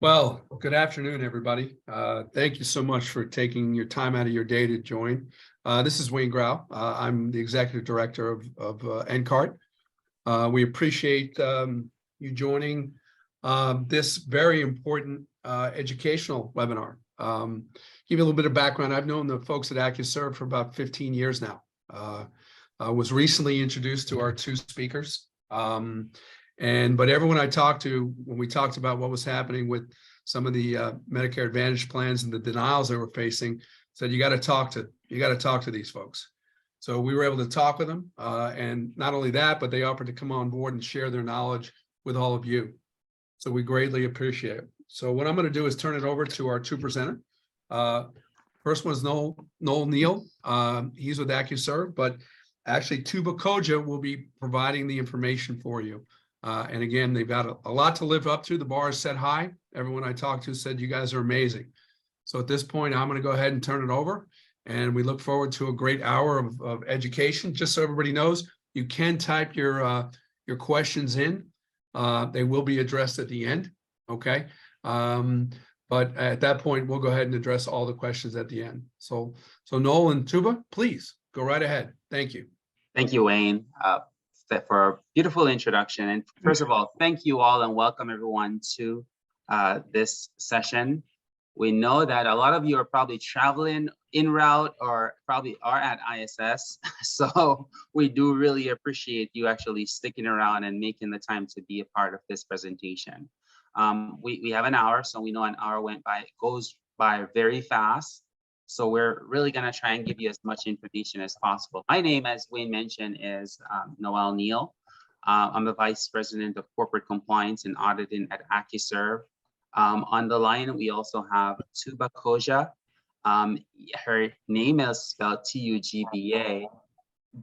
Well, good afternoon, everybody. Thank you so much for taking your time out of your day to join. This is Wayne Grau. I'm the executive director of NCART. We appreciate you joining this very important educational webinar. Give you a little bit of background. I've known the folks at AccuServe for about 15 years now. I was recently introduced to our two speakers. But everyone I talked to, when we talked about what was happening with some of the Medicare Advantage plans and the denials they were facing, said you got to talk to these folks. So we were able to talk with them, and not only that, but they offered to come on board and share their knowledge with all of you. So we greatly appreciate it. So what I'm going to do is turn it over to our two presenters. First one's Noel Neal. He's with AccuServe, but actually Tuba Koja will be providing the information for you. And again, they've got a lot to live up to. The bar is set high. Everyone I talked to said you guys are amazing. So at this point, I'm going to go ahead and turn it over. And we look forward to a great hour of education. Just so everybody knows, you can type your questions in. They will be addressed at the end. Okay. But at that point, we'll go ahead and address all the questions at the end. So Noel and Tuba, please go right ahead. Thank you. Thank you, Wayne, for a beautiful introduction. And first of all, thank you all and welcome everyone to this session. We know that a lot of you are probably traveling en route or probably are at ISS. So we do really appreciate you actually sticking around and making the time to be a part of this presentation. We have an hour, so we know an hour goes by very fast. So we're really going to try and give you as much information as possible. My name, as Wayne mentioned, is Noel Neal. I'm the Vice President of Corporate Compliance and Auditing at AccuServe. On the line, we also have Tuba Koja. Her name is spelled T-U-G-B-A,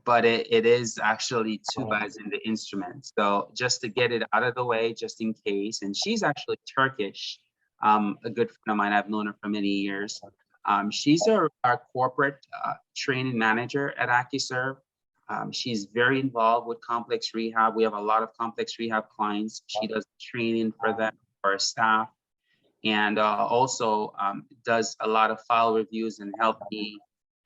but it is actually Tuba as in the instrument. So just to get it out of the way, just in case, and she's actually Turkish, a good friend of mine. I've known her for many years. She's our corporate training manager at AccuServe. She's very involved with complex rehab. We have a lot of complex rehab clients. She does training for them, for our staff, and also does a lot of file reviews and help me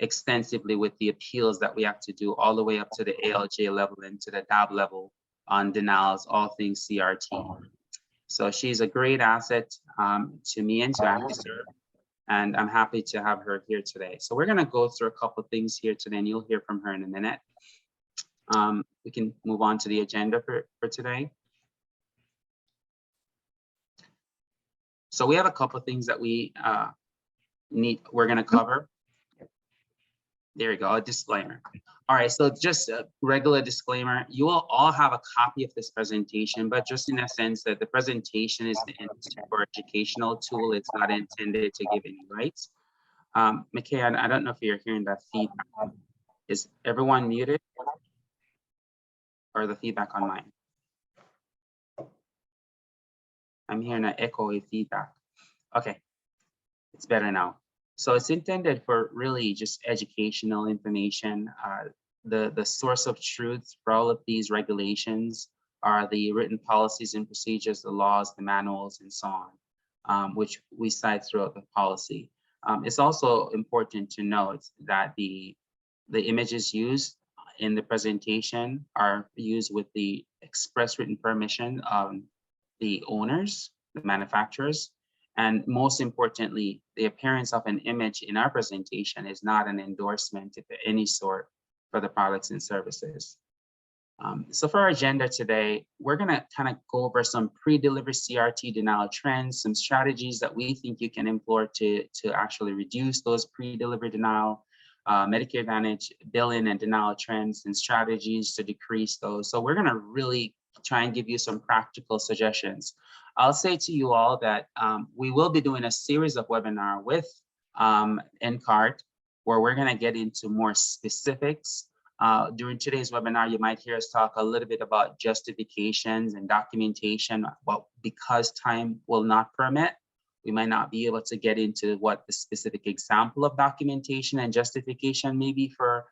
extensively with the appeals that we have to do all the way up to the ALJ level and to the DAB level on denials, all things CRT. So she's a great asset to me and to AccuServe. And I'm happy to have her here today. So we're going to go through a couple of things here today, and you'll hear from her in a minute. We can move on to the agenda for today. So we have a couple of things that we're going to cover. There you go, a disclaimer. All right, so just a regular disclaimer. You will all have a copy of this presentation, but just in a sense that the presentation is for educational tool. It's not intended to give any rights. McKay, I don't know if you're hearing that feedback. Is everyone muted? Or the feedback on mine? I'm hearing an echoey feedback. Okay, it's better now. So it's intended for really just educational information. The source of truth for all of these regulations are the written policies and procedures, the laws, the manuals, and so on, which we cite throughout the policy. It's also important to note that the images used in the presentation are used with the express written permission of the owners, the manufacturers. And most importantly, the appearance of an image in our presentation is not an endorsement of any sort for the products and services. So for our agenda today, we're going to kind of go over some pre-delivery CRT denial trends, some strategies that we think you can employ to actually reduce those pre-delivery denial, Medicare Advantage billing and denial trends, and strategies to decrease those. So we're going to really try and give you some practical suggestions. I'll say to you all that we will be doing a series of webinars with NCART, where we're going to get into more specifics. During today's webinar, you might hear us talk a little bit about justifications and documentation. Well, because time will not permit, we might not be able to get into what the specific example of documentation and justification may be for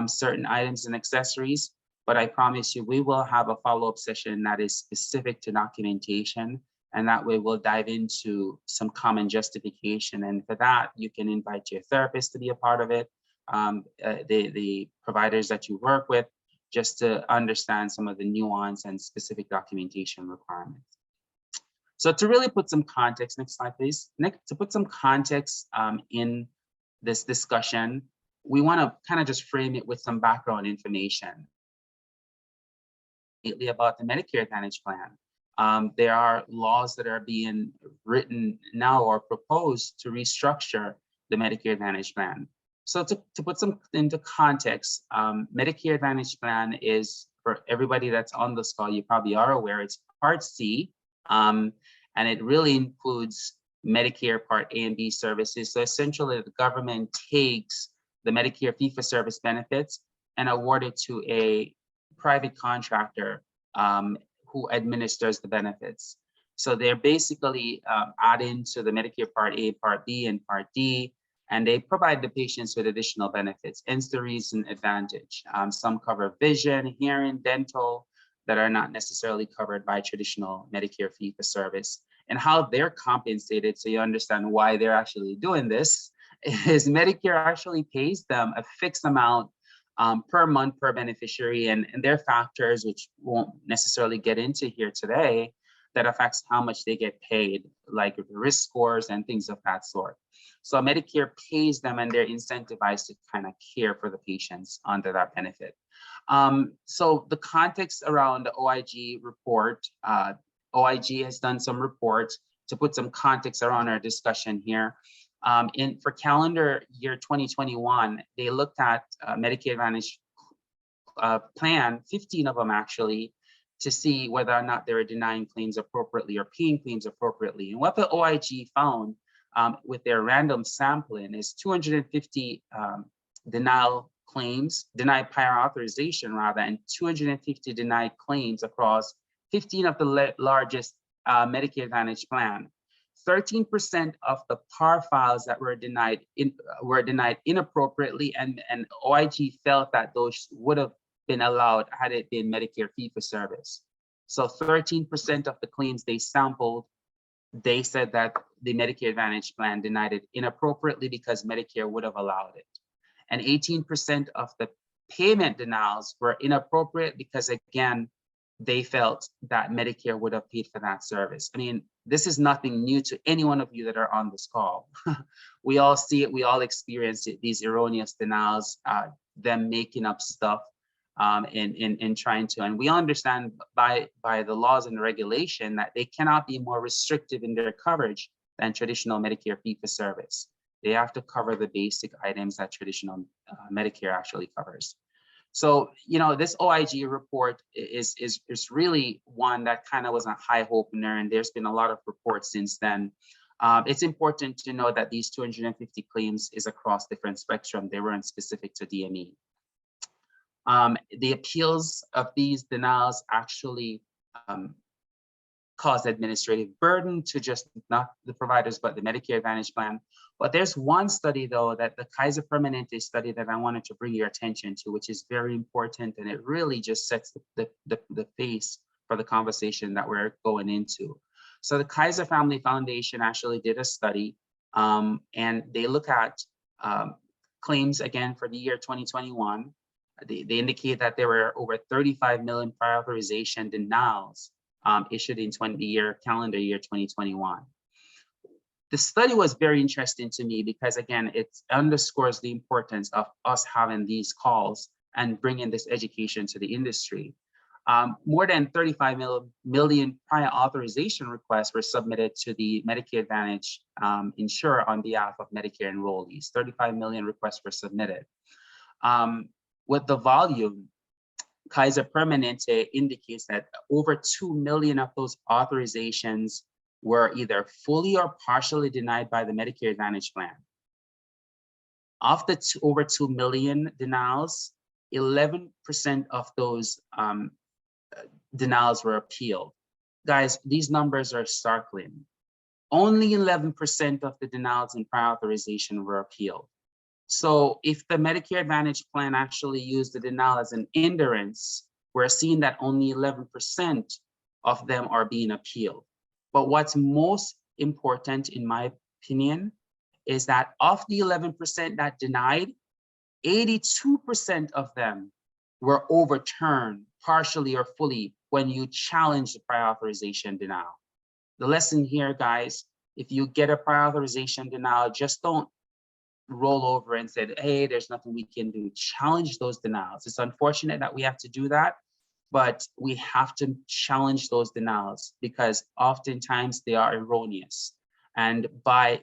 certain items and accessories. But I promise you, we will have a follow-up session that is specific to documentation And that way we'll dive into some common justification. And for that, you can invite your therapist to be a part of it, the providers that you work with, just to understand some of the nuance and specific documentation requirements. So to really put some context, next slide, please. To put some context in this discussion, we want to kind of just frame it with some background information about the Medicare Advantage plan. There are laws that are being written now or proposed to restructure the Medicare Advantage plan. So to put some into context, Medicare Advantage plan is, for everybody that's on this call, you probably are aware, it's Part C, and it really includes Medicare Part A and B services. So essentially, the government takes the Medicare fee-for-service benefits and award it to a private contractor who administers the benefits. So they're basically adding to the Medicare Part A, Part B, and Part D, and they provide the patients with additional benefits. Hence the reason advantage. Some cover vision, hearing, dental, that are not necessarily covered by traditional Medicare fee-for-service. And how they're compensated, so you understand why they're actually doing this, is Medicare actually pays them a fixed amount per month per beneficiary, and there are factors which won't necessarily get into here today that affects how much they get paid, like risk scores and things of that sort. So Medicare pays them and they're incentivized to kind of care for the patients under that benefit. So the context around the OIG report, OIG has done some reports to put some context around our discussion here. For calendar year 2021, they looked at Medicare Advantage plan, 15 of them actually, to see whether or not they were denying claims appropriately or paying claims appropriately. And what the OIG found with their random sampling is 250 denied prior authorization rather, and 250 denied claims across 15 of the largest Medicare Advantage plan. 13% of the PAR files that were denied inappropriately, and OIG felt that those would have been allowed had it been Medicare fee-for-service. So 13% of the claims they sampled, they said that the Medicare Advantage plan denied it inappropriately because Medicare would have allowed it. And 18% of the payment denials were inappropriate because, again, they felt that Medicare would have paid for that service. I mean, this is nothing new to any one of you that are on this call. We all see it, we all experience it, these erroneous denials, them making up stuff in trying to, and we understand by the laws and the regulation that they cannot be more restrictive in their coverage than traditional Medicare fee-for-service. They have to cover the basic items that traditional Medicare actually covers. So, you know, this OIG report is really one that kind of was a high opener, and there's been a lot of reports since then. It's important to know that these 250 claims is across different spectrum. They weren't specific to DME. The appeals of these denials actually cause administrative burden to just not the providers, but the Medicare Advantage plan. But there's one study, though, that the Kaiser Permanente study that I wanted to bring your attention to, which is very important, and it really just sets the pace for the conversation that we're going into. So the Kaiser Family Foundation actually did a study, and they look at claims again for the year 2021. They indicate that there were over 35 million prior authorization denials issued in calendar year 2021. The study was very interesting to me because, again, it underscores the importance of us having these calls and bringing this education to the industry. More than 35 million prior authorization requests were submitted to the Medicare Advantage insurer on behalf of Medicare enrollees. 35 million requests were submitted. With the volume, Kaiser Permanente indicates that over 2 million of those authorizations were either fully or partially denied by the Medicare Advantage plan. Of the over 2 million denials, 11% of those denials were appealed. Guys, these numbers are startling. Only 11% of the denials in prior authorization were appealed. So if the Medicare Advantage plan actually used the denial as an hindrance, we're seeing that only 11% of them are being appealed. But what's most important, in my opinion, is that of the 11% that denied, 82% of them were overturned partially or fully when you challenge the prior authorization denial. The lesson here, guys, if you get a prior authorization denial, just don't roll over and say, hey, there's nothing we can do. Challenge those denials. It's unfortunate that we have to do that, but we have to challenge those denials because oftentimes they are erroneous. And by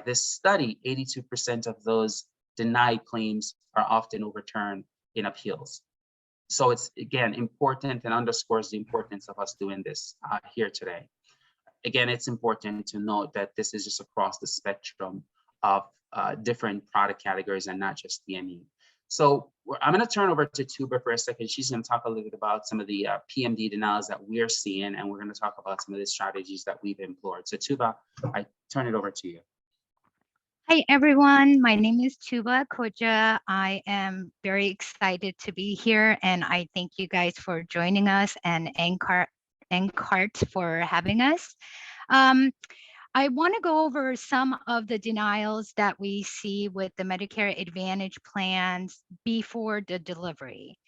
this study, 82% of those denied claims are often overturned in appeals. So it's, again, important and underscores the importance of us doing this here today. Again, it's important to note that this is just across the spectrum of different product categories and not just DME. So I'm going to turn over to Tuba for a second. She's going to talk a little bit about some of the PMD denials that we're seeing, and we're going to talk about some of the strategies that we've employed. So Tuba, I turn it over to you. Hi, everyone. My name is Tuba Koja. I am very excited to be here, and I thank you guys for joining us and NCART for having us. I want to go over some of the denials that we see with the Medicare Advantage plans before the delivery.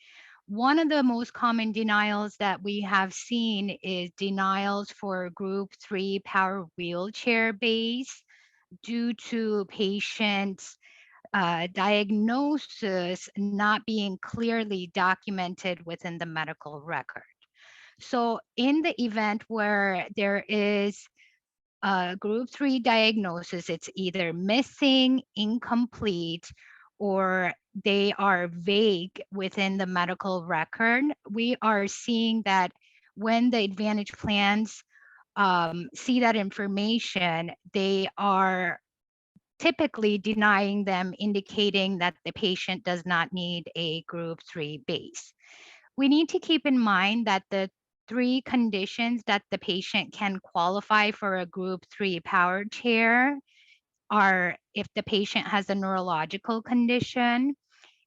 One of the most common denials that we have seen is denials for Group 3 power wheelchair base due to patients' diagnosis not being clearly documented within the medical record. So in the event where there is a Group 3 diagnosis, it's either missing, incomplete, or they are vague within the medical record. We are seeing that when the Advantage plans see that information, they are typically denying them, indicating that the patient does not need a Group 3 base. We need to keep in mind that the 3 conditions that the patient can qualify for a Group 3 power chair are if the patient has a neurological condition,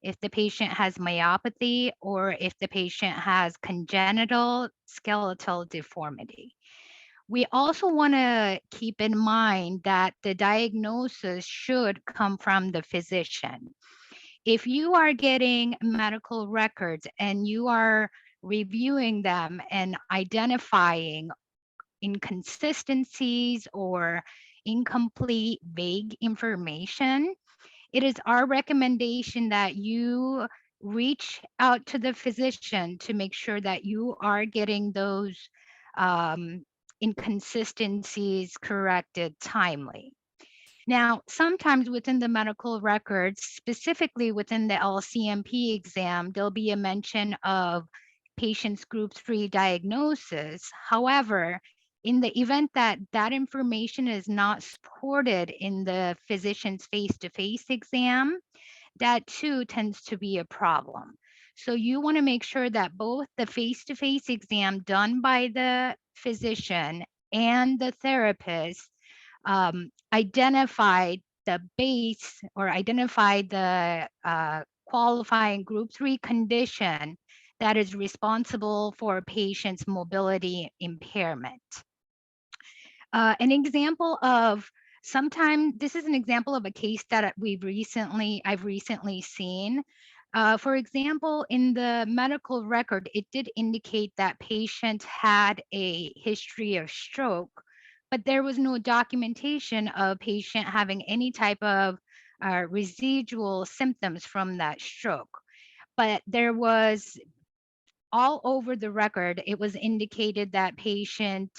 if the patient has myopathy, or if the patient has congenital skeletal deformity. We also want to keep in mind that the diagnosis should come from the physician. If you are getting medical records and you are reviewing them and identifying inconsistencies or incomplete, vague information, it is our recommendation that you reach out to the physician to make sure that you are getting those inconsistencies corrected timely. Now, sometimes within the medical records, specifically within the LCMP exam, there'll be a mention of patient's Group 3 diagnosis. However, in the event that that information is not supported in the physician's face-to-face exam, that too tends to be a problem. So you want to make sure that both the face-to-face exam done by the physician and the therapist identify the base or identify the qualifying Group 3 condition that is responsible for a patient's mobility impairment. An example of this is an example of a case that I've recently seen. For example, in the medical record, it did indicate that patient had a history of stroke, but there was no documentation of patient having any type of residual symptoms from that stroke. But there was all over the record, it was indicated that patient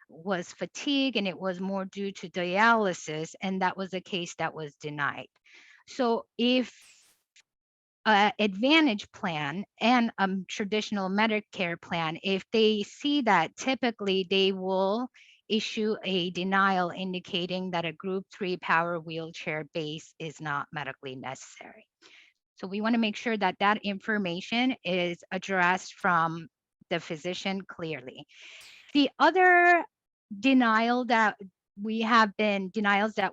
was fatigued and it was more due to dialysis, and that was a case that was denied. So if Advantage plan and traditional Medicare plan, if they see that, typically they will issue a denial indicating that a Group 3 power wheelchair base is not medically necessary. So we want to make sure that that information is addressed from the physician clearly. The other denials that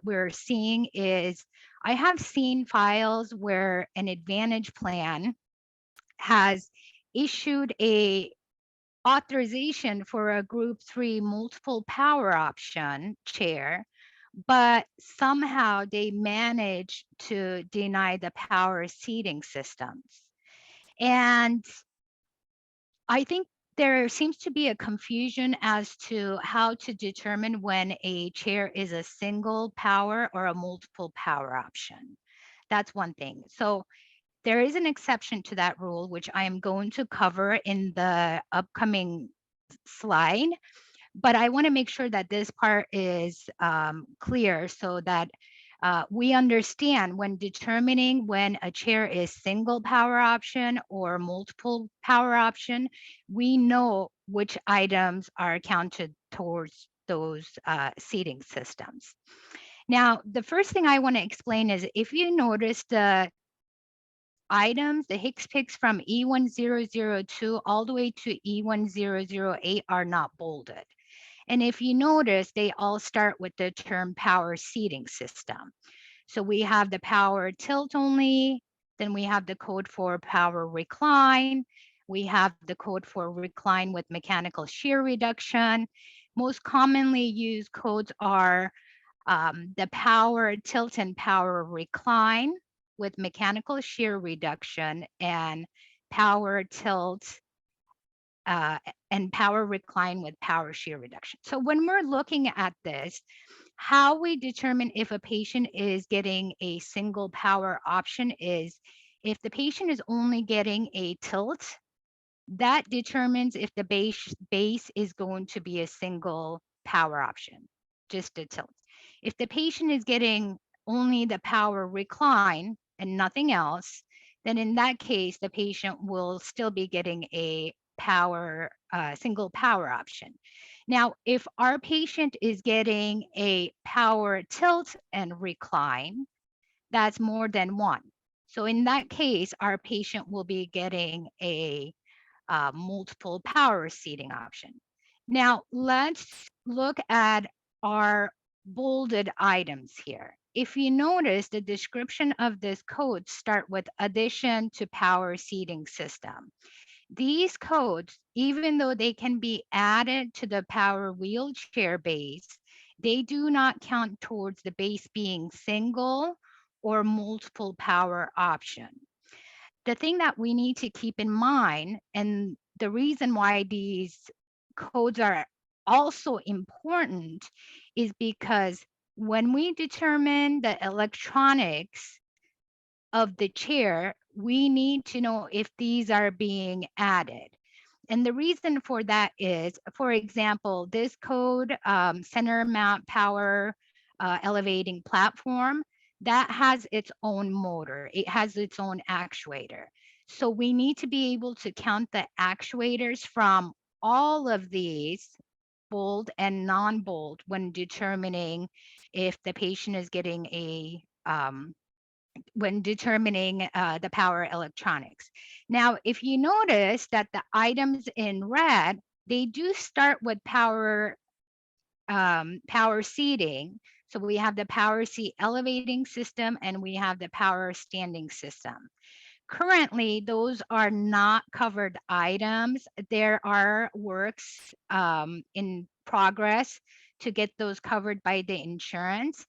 we're seeing is, I have seen files where an Advantage plan has issued a authorization for a group 3 multiple power option chair, but somehow they manage to deny the power seating systems. And I think there seems to be a confusion as to how to determine when a chair is a single power or a multiple power option. That's one thing. So there is an exception to that rule, which I am going to cover in the upcoming slide. But I want to make sure that this part is clear so that we understand when determining when a chair is single power option or multiple power option, we know which items are counted towards those seating systems. Now, the first thing I want to explain is if you notice the items, the Hicks picks from E1002 all the way to E1008 are not bolded. And if you notice, they all start with the term power seating system. So we have the power tilt only, then we have the code for power recline, we have the code for recline with mechanical shear reduction. Most commonly used codes are the power tilt and power recline with mechanical shear reduction, and power tilt and power recline with power shear reduction. So when we're looking at this, how we determine if a patient is getting a single power option is if the patient is only getting a tilt, that determines if the base is going to be a single power option, just a tilt. If the patient is getting only the power recline and nothing else, then in that case, the patient will still be getting a power, single power option. Now, if our patient is getting a power tilt and recline, that's more than one. So in that case, our patient will be getting a multiple power seating option. Now, let's look at our bolded items here. If you notice, the description of this code start with addition to power seating system. These codes, even though they can be added to the power wheelchair base, they do not count towards the base being single or multiple power option. The thing that we need to keep in mind, and the reason why these codes are also important, is because when we determine the electronics of the chair, we need to know if these are being added. And the reason for that is, for example, this code, center mount power elevating platform, that has its own motor. It has its own actuator. So we need to be able to count the actuators from all of these, bold and non-bold, when determining if the patient is getting a when determining the power electronics. Now, if you notice that the items in red, they do start with power seating. So we have the power seat elevating system and we have the power standing system. Currently, those are not covered items. There are works in progress to get those covered by the insurance.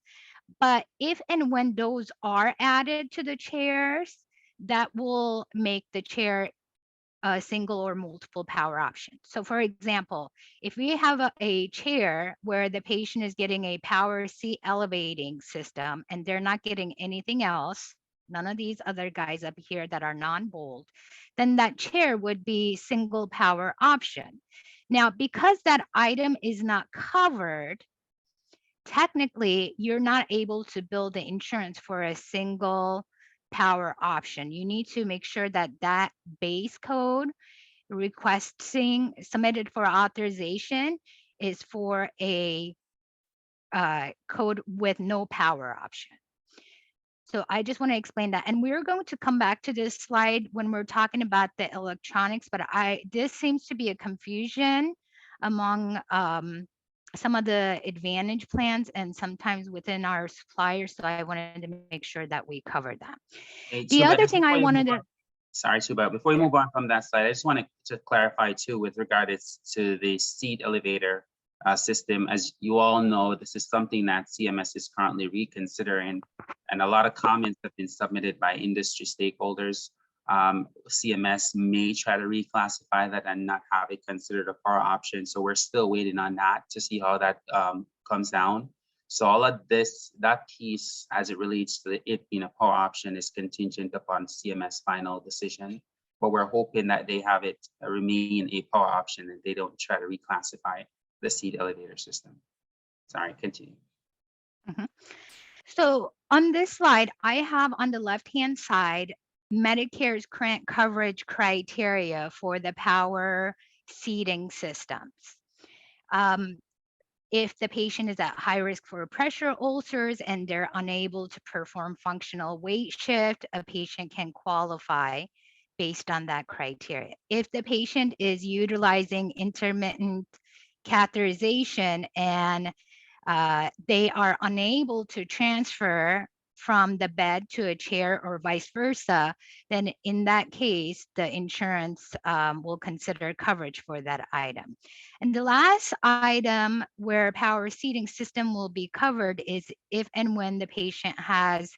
But if and when those are added to the chairs, that will make the chair a single or multiple power option. So for example, if we have a chair where the patient is getting a power seat elevating system and they're not getting anything else, none of these other guys up here that are non-bold, then that chair would be single power option. Now, because that item is not covered, technically you're not able to bill the insurance for a single power option. You need to make sure that that base code requesting submitted for authorization is for a code with no power option. So I just want to explain that. And we're going to come back to this slide when we're talking about the electronics, but this seems to be a confusion among some of the advantage plans and sometimes within our suppliers. So I wanted to make sure that we covered that. Hey, The Sumba, other just thing before I you wanted move to, on, Sorry, too, but before we move on from that slide, I just wanted to clarify too with regards to the seat elevator system. As you all know, this is something that CMS is currently reconsidering, and a lot of comments have been submitted by industry stakeholders. CMS may try to reclassify that and not have it considered a power option. So we're still waiting on that to see how that comes down. So all of this, that piece as it relates to it being a power option is contingent upon CMS final decision, but we're hoping that they have it remain a power option and they don't try to reclassify the seat elevator system. Sorry, continue. Mhm. So on this slide, I have on the left-hand side, Medicare's current coverage criteria for the power seating systems. If the patient is at high risk for pressure ulcers and they're unable to perform functional weight shift, a patient can qualify based on that criteria. If the patient is utilizing intermittent catheterization and they are unable to transfer from the bed to a chair or vice versa, then in that case, the insurance will consider coverage for that item. And the last item where power seating system will be covered is if and when the patient has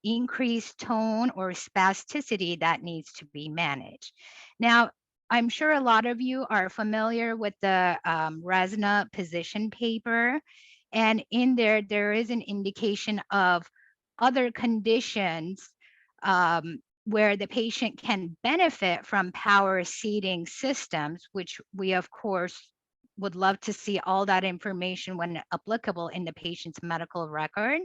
increased tone or spasticity that needs to be managed. Now, I'm sure a lot of you are familiar with the RESNA position paper. And in there is an indication of other conditions where the patient can benefit from power seating systems, which we, of course, would love to see all that information when applicable in the patient's medical record.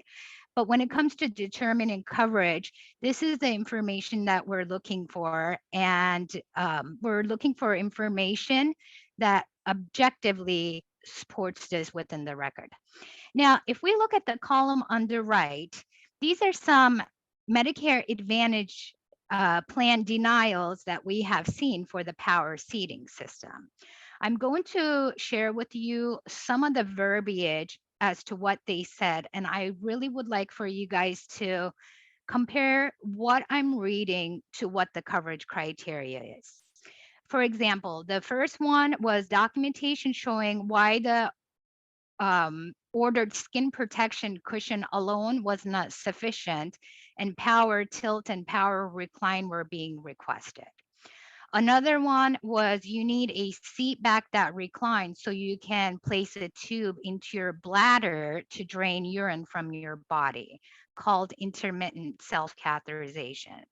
But when it comes to determining coverage, this is the information that we're looking for. And we're looking for information that objectively supports this within the record. Now, if we look at the column on the right, these are some Medicare Advantage plan denials that we have seen for the power seating system. I'm going to share with you some of the verbiage as to what they said, and I really would like for you guys to compare what I'm reading to what the coverage criteria is. For example, the first one was documentation showing why the ordered skin protection cushion alone was not sufficient, and power tilt and power recline were being requested. Another one was you need a seat back that reclines so you can place a tube into your bladder to drain urine from your body, called intermittent self-catheterization.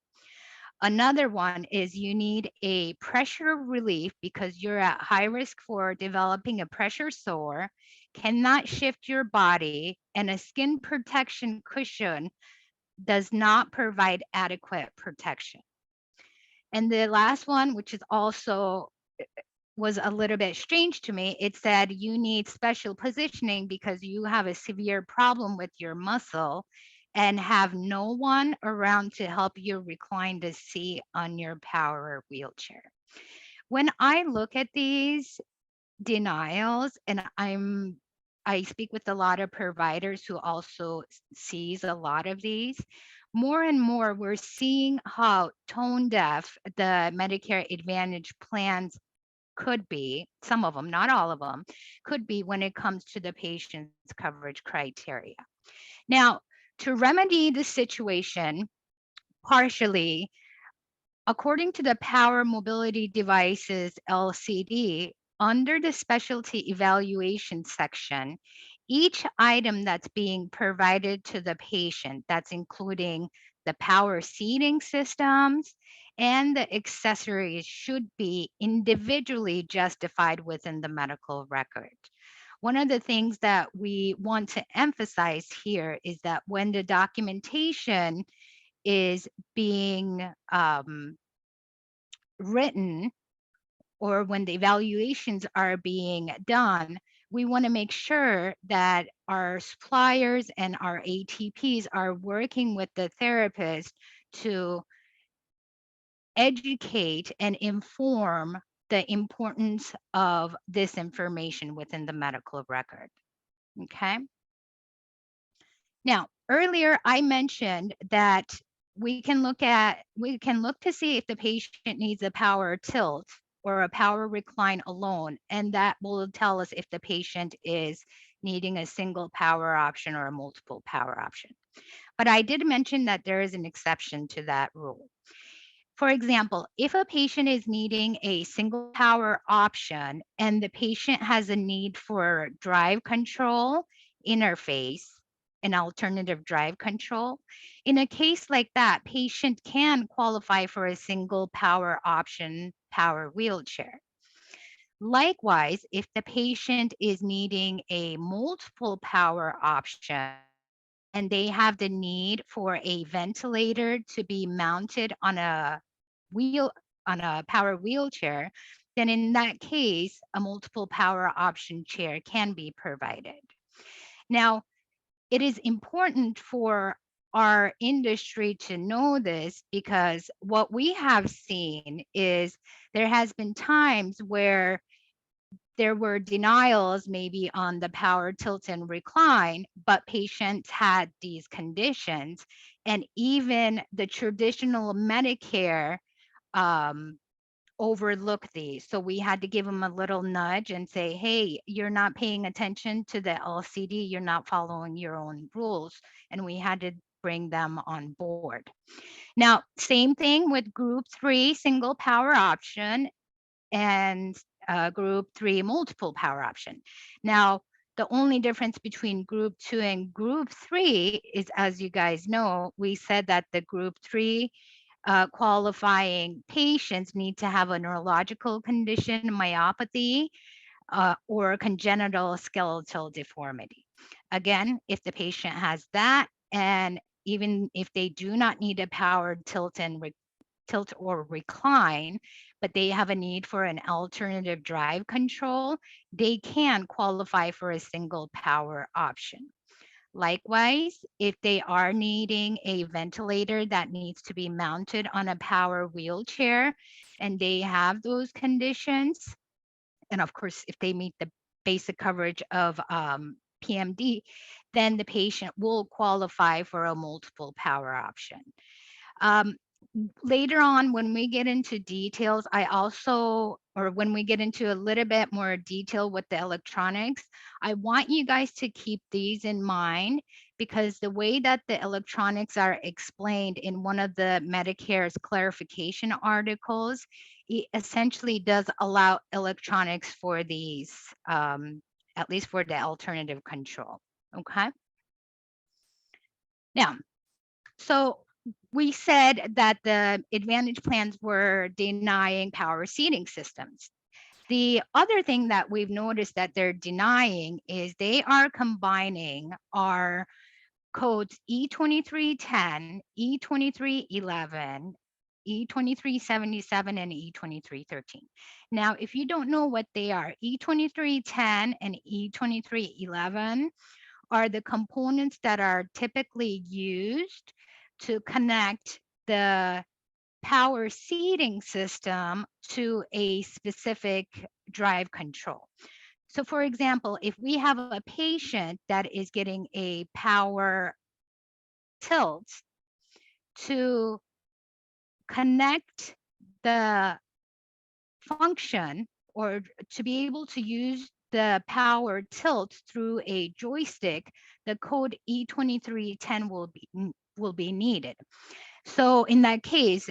Another one is you need a pressure relief because you're at high risk for developing a pressure sore, cannot shift your body, and a skin protection cushion does not provide adequate protection. And the last one, which is also was a little bit strange to me, it said you need special positioning because you have a severe problem with your muscle and have no one around to help you recline the seat on your power wheelchair. When I look at these denials, and I speak with a lot of providers who also sees a lot of these, more and more we're seeing how tone deaf the Medicare Advantage plans could be, some of them, not all of them, could be when it comes to the patient's coverage criteria. Now, to remedy the situation partially, according to the Power Mobility Devices LCD, under the specialty evaluation section, each item that's being provided to the patient, that's including the power seating systems and the accessories, should be individually justified within the medical record. One of the things that we want to emphasize here is that when the documentation is being written, or when the evaluations are being done, we want to make sure that our suppliers and our ATPs are working with the therapist to educate and inform the importance of this information within the medical record. Okay. Now, earlier I mentioned that we can look to see if the patient needs a power tilt or a power recline alone, and that will tell us if the patient is needing a single power option or a multiple power option. But I did mention that there is an exception to that rule. For example, if a patient is needing a single power option and the patient has a need for drive control interface, an alternative drive control, in a case like that, patient can qualify for a single power option power wheelchair. Likewise, if the patient is needing a multiple power option and they have the need for a ventilator to be mounted on a wheel on a power wheelchair, then in that case, a multiple power option chair can be provided. Now, it is important for our industry to know this because what we have seen is there has been times where there were denials maybe on the power tilt and recline, but patients had these conditions. And even the traditional Medicare um, overlooked these. So we had to give them a little nudge and say, hey, you're not paying attention to the LCD, you're not following your own rules. And we had to bring them on board. Now, same thing with group 3 single power option and group 3 multiple power option. Now, the only difference between group 2 and group 3 is, as you guys know, we said that the group 3 qualifying patients need to have a neurological condition, myopathy, or congenital skeletal deformity. Again, if the patient has that, and even if they do not need a powered tilt or recline, but they have a need for an alternative drive control, they can qualify for a single power option. Likewise, if they are needing a ventilator that needs to be mounted on a power wheelchair and they have those conditions, and of course, if they meet the basic coverage of PMD, then the patient will qualify for a multiple power option. Um, Later on, when we get into details, when we get into a little bit more detail with the electronics, I want you guys to keep these in mind because the way that the electronics are explained in one of the Medicare's clarification articles, it essentially does allow electronics for these, at least for the alternative control. Okay. Now, so we said that the Advantage plans were denying power seating systems. The other thing that we've noticed that they're denying is they are combining our codes E2310, E2311, E2377, and E2313. Now, if you don't know what they are, E2310 and E2311 are the components that are typically used to connect the power seating system to a specific drive control. So for example, if we have a patient that is getting a power tilt to connect the function or to be able to use the power tilt through a joystick, the code E2310 will be needed. So in that case,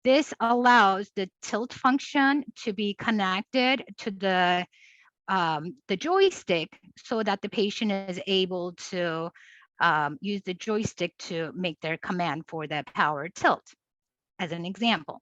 this allows the tilt function to be connected to the joystick so that the patient is able to use the joystick to make their command for the power tilt, as an example.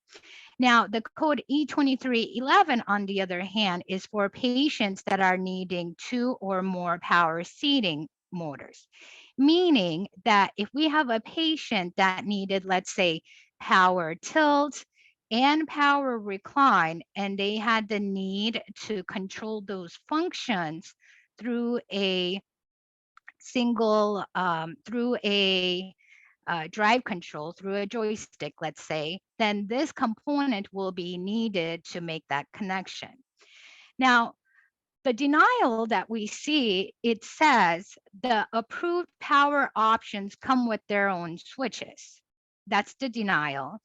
Now, the code E2311, on the other hand, is for patients that are needing 2 or more power seating motors, meaning that if we have a patient that needed, let's say, power tilt and power recline, and they had the need to control those functions through a single, through a drive control through a joystick, let's say, then this component will be needed to make that connection. Now, the denial that we see, it says the approved power options come with their own switches. that's the denial.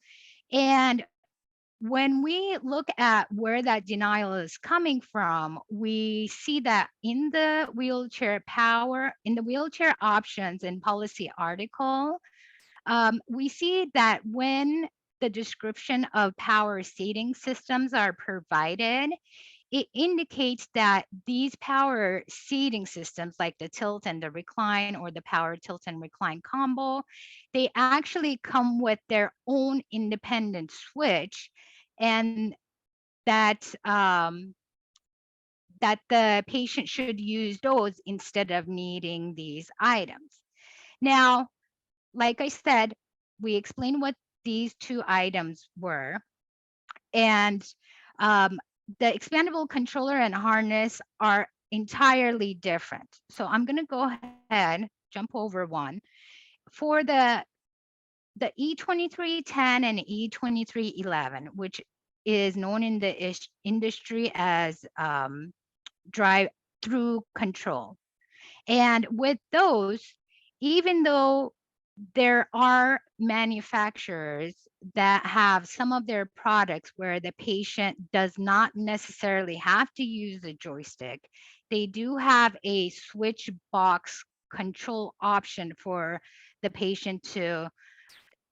And when we look at where that denial is coming from, we see that in the wheelchair options and policy article, we see that when the description of power seating systems are provided, it indicates that these power seating systems, like the tilt and the recline, or the power tilt and recline combo, they actually come with their own independent switch, and that that the patient should use those instead of needing these items. Now, like I said, we explained what these two items were, and the expandable controller and harness are entirely different. So I'm going to go ahead, jump over one. For the E2310 and E2311, which is known in the industry as drive-through control. And with those, even though there are manufacturers that have some of their products where the patient does not necessarily have to use the joystick, they do have a switch box control option for the patient to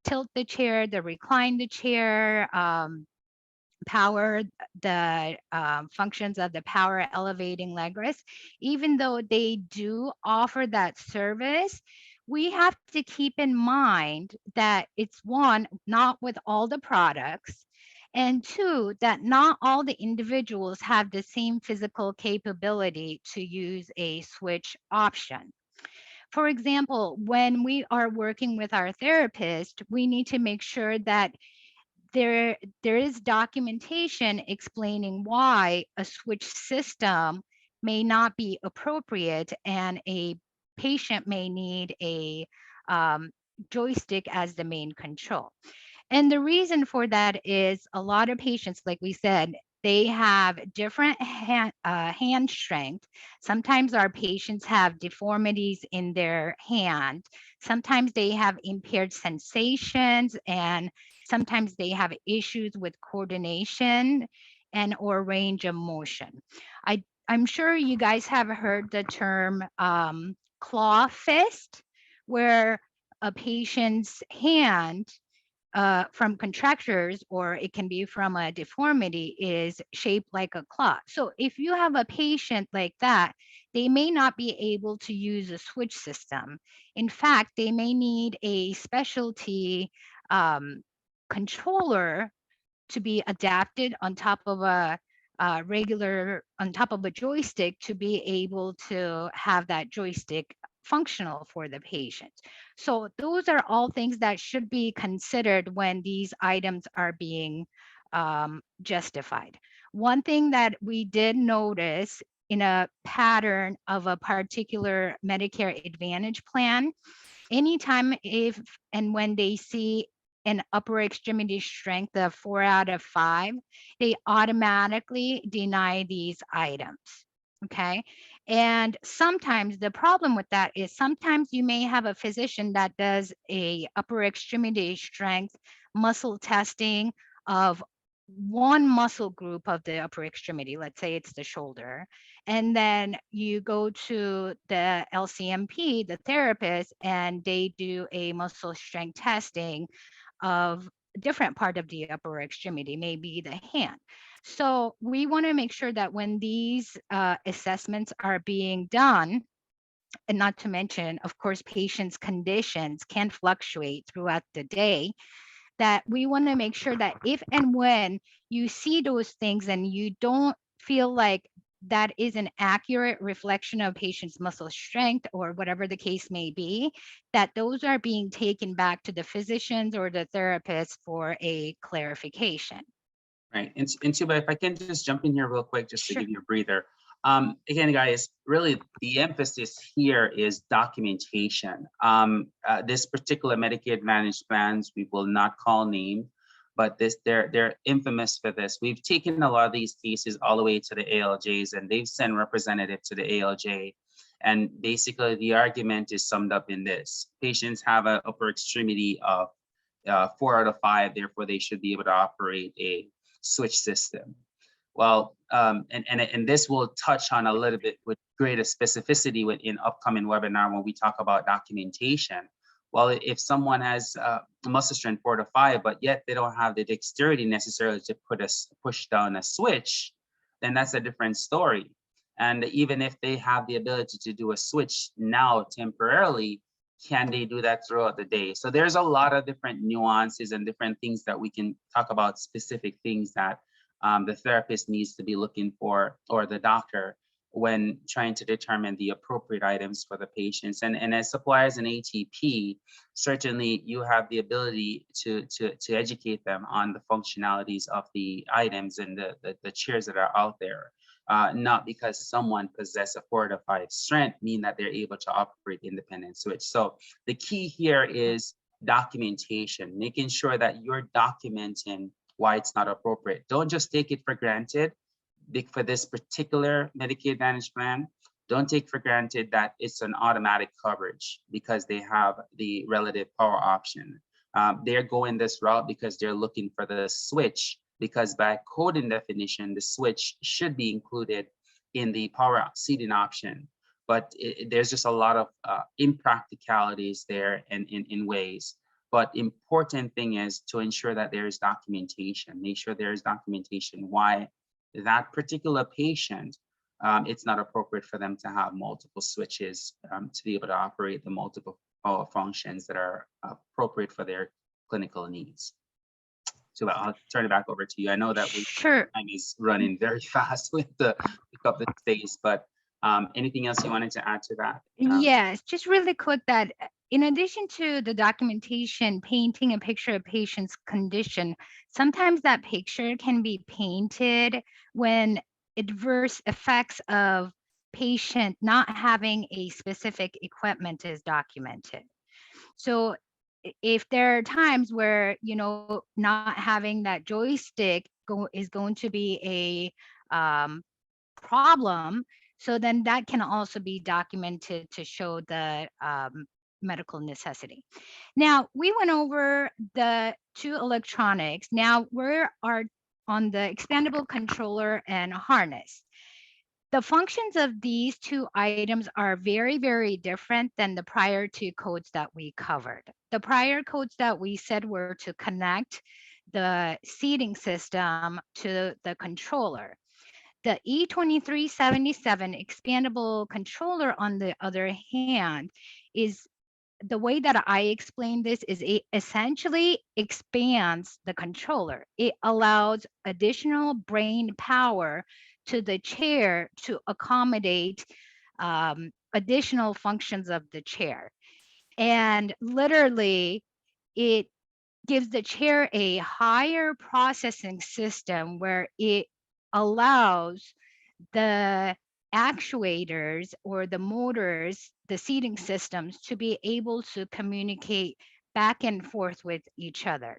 tilt the chair, to recline the chair, power the functions of the power elevating leg rest. Even though they do offer that service, we have to keep in mind that it's, one, not with all the products, and two, that not all the individuals have the same physical capability to use a switch option. For example, when we are working with our therapist, we need to make sure that there is documentation explaining why a switch system may not be appropriate, and a patient may need a joystick as the main control. And the reason for that is a lot of patients, like we said, they have different hand strength. Sometimes our patients have deformities in their hand. Sometimes they have impaired sensations, and sometimes they have issues with coordination and or range of motion. I'm sure you guys have heard the term claw fist, where a patient's hand from contractures, or it can be from a deformity, is shaped like a claw. So if you have a patient like that, they may not be able to use a switch system. In fact, they may need a specialty controller to be adapted on top of a on top of a joystick, to be able to have that joystick functional for the patient. So those are all things that should be considered when these items are being justified. One thing that we did notice in a pattern of a particular Medicare Advantage plan, anytime if and when they see an upper extremity strength of 4 out of 5, they automatically deny these items. Okay. And sometimes the problem with that is sometimes you may have a physician that does a upper extremity strength muscle testing of one muscle group of the upper extremity. Let's say it's the shoulder. And then you go to the LCMP, the therapist, and they do a muscle strength testing of a different part of the upper extremity, maybe the hand. So we want to make sure that when these assessments are being done, and not to mention, of course, patients' conditions can fluctuate throughout the day, that we want to make sure that if and when you see those things and you don't feel like that is an accurate reflection of patient's muscle strength or whatever the case may be, that those are being taken back to the physicians or the therapists for a clarification. Right. And Tuba, if I can just jump in here real quick, just to Sure. give you a breather. Again, guys, really the emphasis here is documentation. This particular Medicaid Advantage plans, we will not call name, but they're infamous for this. We've taken a lot of these cases all the way to the ALJs, and they've sent representative to the ALJ. And basically the argument is summed up in this: patients have an upper extremity of 4 out of 5, therefore they should be able to operate a switch system. Well, and this will touch on a little bit with greater specificity in upcoming webinar when we talk about documentation. Well, if someone has muscle strength 4 to 5, but yet they don't have the dexterity necessarily to push down a switch, then that's a different story. And even if they have the ability to do a switch now temporarily, can they do that throughout the day? So there's a lot of different nuances and different things that we can talk about, specific things that the therapist needs to be looking for, or the doctor, when trying to determine the appropriate items for the patients. And as suppliers in ATP, certainly you have the ability to educate them on the functionalities of the items and the chairs that are out there. Not because someone possesses a 4 to 5 strength mean that they're able to operate independent switch. So the key here is documentation, making sure that you're documenting why it's not appropriate. Don't just take it for granted. For this particular Medicaid Advantage plan, don't take for granted that it's an automatic coverage because they have the relative power option. They're going this route because they're looking for the switch, because by coding definition, the switch should be included in the power seating option. But there's just a lot of impracticalities there and in ways. But important thing is to ensure that there is documentation. Make sure there is documentation why that particular patient, it's not appropriate for them to have multiple switches to be able to operate the multiple power functions that are appropriate for their clinical needs. So I'll turn it back over to you. I know that Sure. time is running very fast with the pick up the space, but anything else you wanted to add to that? Yes, just really quick that in addition to the documentation, painting a picture of patient's condition, sometimes that picture can be painted when adverse effects of patient not having a specific equipment is documented. So if there are times where, not having that joystick is going to be a problem, so then that can also be documented to show the medical necessity. Now, we went over the two electronics. Now we are on the expandable controller and harness. The functions of these two items are very, very different than the prior two codes that we covered. The prior codes that we said were to connect the seating system to the controller. The E2377 expandable controller, on the other hand, is the way that I explain this is it essentially expands the controller. It allows additional brain power to the chair to accommodate additional functions of the chair. And literally, it gives the chair a higher processing system where it allows the actuators or the motors, the seating systems, to be able to communicate back and forth with each other.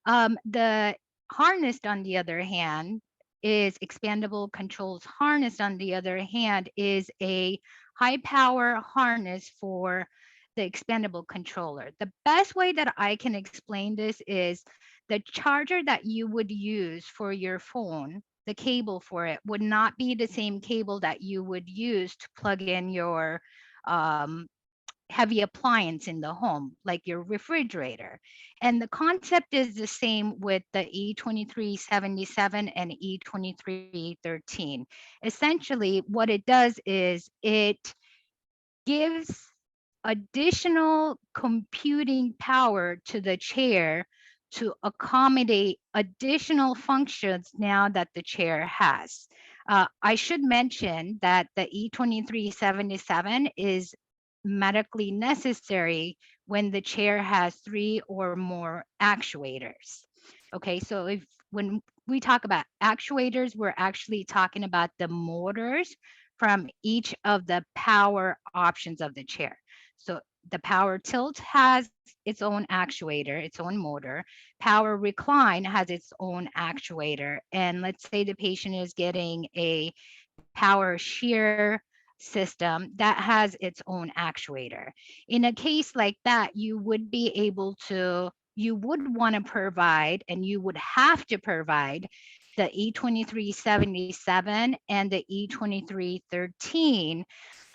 The harness, on the other hand, is expandable controls harness, on the other hand, is a high power harness for the expandable controller. The best way that I can explain this is the charger that you would use for your phone, the cable for it would not be the same cable that you would use to plug in your heavy appliance in the home, like your refrigerator. And the concept is the same with the E2377 and E2313. Essentially, what it does is it gives additional computing power to the chair to accommodate additional functions now that the chair has. I should mention that the E2377 is medically necessary when the chair has 3 or more actuators. Okay, so when we talk about actuators, we're actually talking about the motors from each of the power options of the chair. So the power tilt has its own actuator, its own motor. Power recline has its own actuator. And let's say the patient is getting a power shear system that has its own actuator. In a case like that, you would want to provide, and you would have to provide, the E2377 and the E2313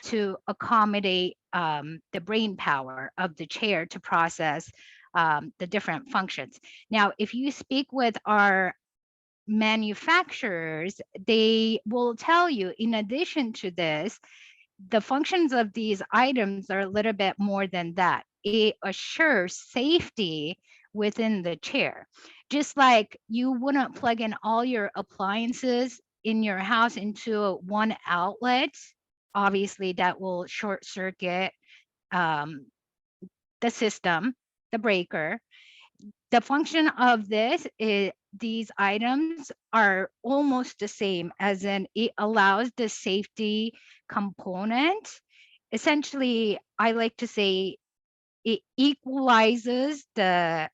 to accommodate the brain power of the chair to process the different functions. Now, if you speak with our manufacturers, they will tell you, in addition to this, the functions of these items are a little bit more than that. It assures safety within the chair. Just like you wouldn't plug in all your appliances in your house into one outlet, obviously that will short circuit the system, the breaker. The function of this is these items are almost the same, as in it allows the safety component. Essentially, I like to say it equalizes the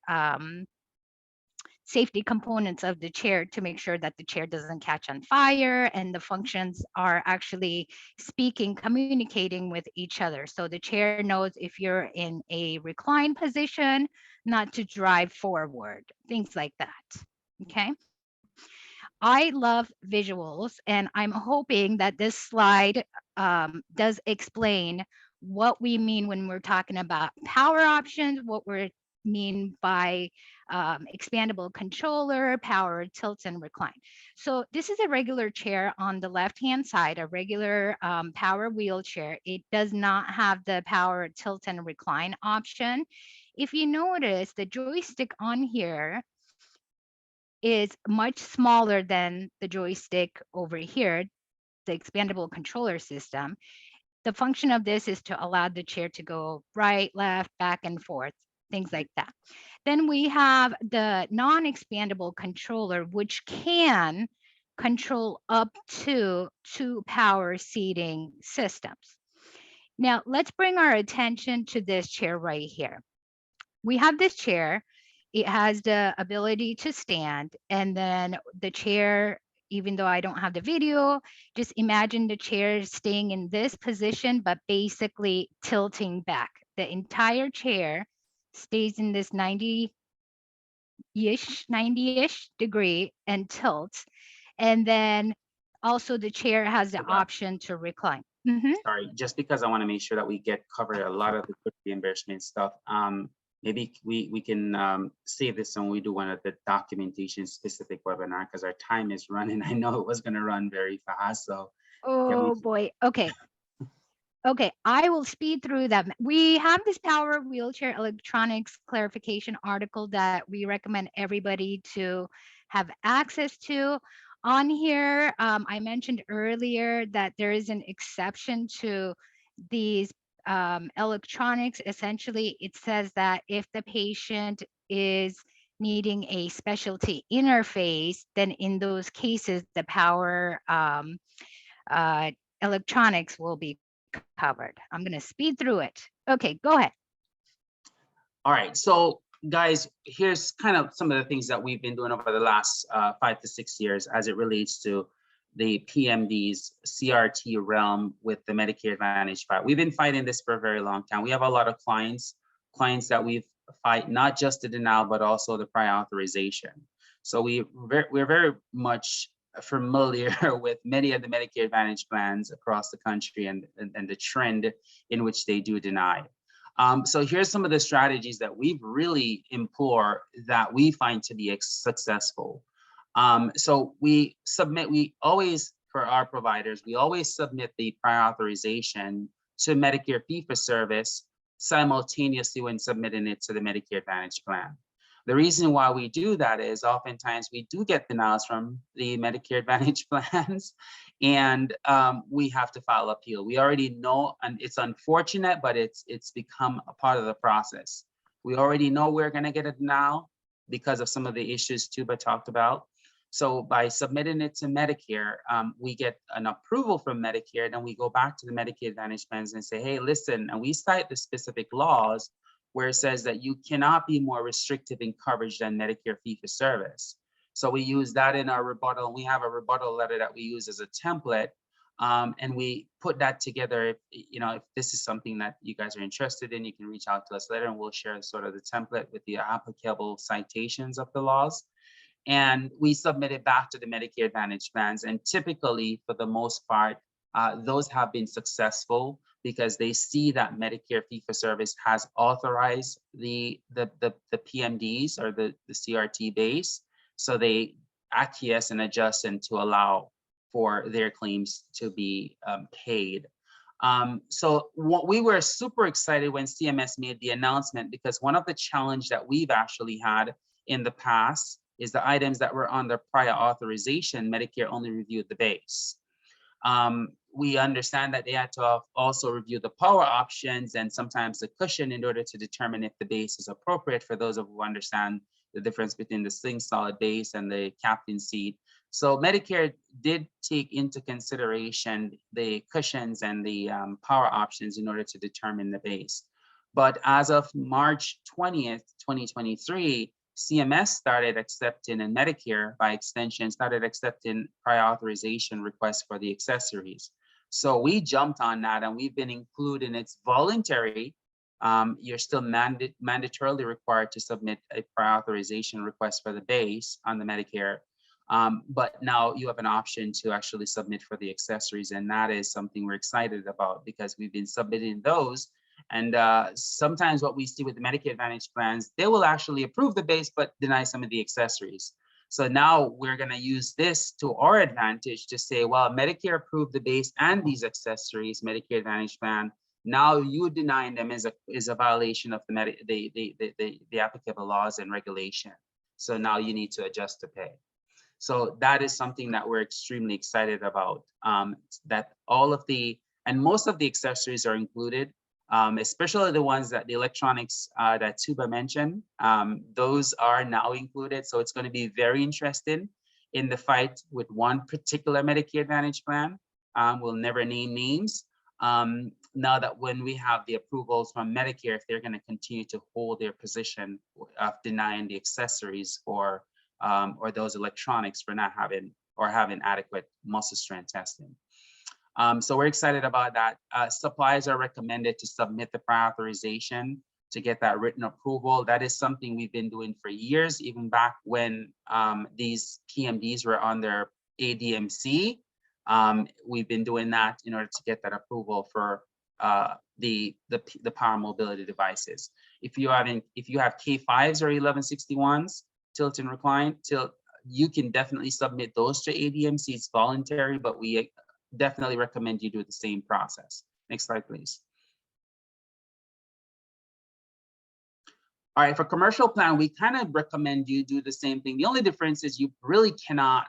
safety components of the chair to make sure that the chair doesn't catch on fire, and the functions are actually speaking, communicating with each other. So the chair knows if you're in a reclined position, not to drive forward, things like that. Okay. I love visuals, and I'm hoping that this slide does explain what we mean when we're talking about power options, what we mean by expandable controller, power, tilt, and recline. So this is a regular chair on the left-hand side, a regular power wheelchair. It does not have the power, tilt, and recline option. If you notice, the joystick on here is much smaller than the joystick over here, the expandable controller system. The function of this is to allow the chair to go right, left, back and forth, things like that. Then we have the non-expandable controller, which can control up to 2 power seating systems. Now, let's bring our attention to this chair right here. We have this chair. It has the ability to stand, and then the chair, even though I don't have the video, just imagine the chair staying in this position, but basically tilting back. The entire chair stays in this 90-ish degree and tilts. And then also the chair has the option to recline. Sorry, just because I want to make sure that we get covered a lot of the quick reimbursement stuff. Maybe we can save this when we do one of the documentation specific webinar, because our time is running. I know it was going to run very fast. So oh boy. Okay. Okay, I will speed through them. We have this power wheelchair electronics clarification article that we recommend everybody to have access to. On here, I mentioned earlier that there is an exception to these electronics. Essentially, it says that if the patient is needing a specialty interface, then in those cases, the power electronics will be covered. I'm going to speed through it. Okay, go ahead. All right, so guys, here's kind of some of the things that we've been doing over the last 5 to 6 years as it relates to the PMD's CRT realm with the Medicare Advantage fight. We've been fighting this for a very long time. We have a lot of clients that we've fight not just the denial, but also the prior authorization. So we're very much familiar with many of the Medicare Advantage plans across the country and the trend in which they do deny. So here's some of the strategies that we've really implore that we find to be successful. So we always, for our providers, we always submit the prior authorization to Medicare fee-for-service simultaneously when submitting it to the Medicare Advantage plan. The reason why we do that is oftentimes we do get denials from the Medicare Advantage plans, and we have to file appeal. We already know, and it's unfortunate, but it's become a part of the process. We already know we're going to get a denial because of some of the issues Tuba talked about. So by submitting it to Medicare, we get an approval from Medicare, then we go back to the Medicare Advantage plans and say, hey, listen, and we cite the specific laws where it says that you cannot be more restrictive in coverage than Medicare fee-for-service. So we use that in our rebuttal. We have a rebuttal letter that we use as a template And we put that together. If this is something that you guys are interested in, you can reach out to us later and we'll share sort of the template with the applicable citations of the laws. And we submit it back to the Medicare Advantage plans. And typically, for the most part, those have been successful because they see that Medicare fee-for-service has authorized the PMDs or the CRT base. So they acquiesce and adjust and to allow for their claims to be paid. So we were super excited when CMS made the announcement, because one of the challenges that we've actually had in the past is the items that were under prior authorization, Medicare only reviewed the base. We understand that they had to also review the power options and sometimes the cushion in order to determine if the base is appropriate, for those of who understand the difference between the sling solid base and the captain seat. So Medicare did take into consideration the cushions and the power options in order to determine the base. But as of March 20th, 2023, CMS started accepting, and Medicare by extension started accepting prior authorization requests for the accessories. So we jumped on that and we've been including, it's voluntary. You're still mandatorily required to submit a prior authorization request for the base on the Medicare. But now you have an option to actually submit for the accessories. And that is something we're excited about because we've been submitting those. And sometimes what we see with the Medicare Advantage plans, they will actually approve the base, but deny some of the accessories. So now we're going to use this to our advantage to say, well, Medicare approved the base and these accessories, Medicare Advantage plan. Now you denying them is a violation of the applicable laws and regulation. So now you need to adjust to pay. So that is something that we're extremely excited about, that all of and most of the accessories are included. Especially the ones that the electronics that Tuba mentioned, those are now included. So it's going to be very interesting in the fight with one particular Medicare Advantage plan. We'll never name names. Now that when we have the approvals from Medicare, if they're going to continue to hold their position of denying the accessories for or those electronics for not having adequate muscle strength testing. So we're excited about that. Suppliers are recommended to submit the prior authorization to get that written approval. That is something we've been doing for years, even back when these PMDs were on their ADMC. We've been doing that in order to get that approval for the power mobility devices. If you have K5s or 1161s, tilt and recline, you can definitely submit those to ADMC. It's voluntary, but we definitely recommend you do the same process. Next slide, please. All right, for commercial plan, we kind of recommend you do the same thing. The only difference is you really cannot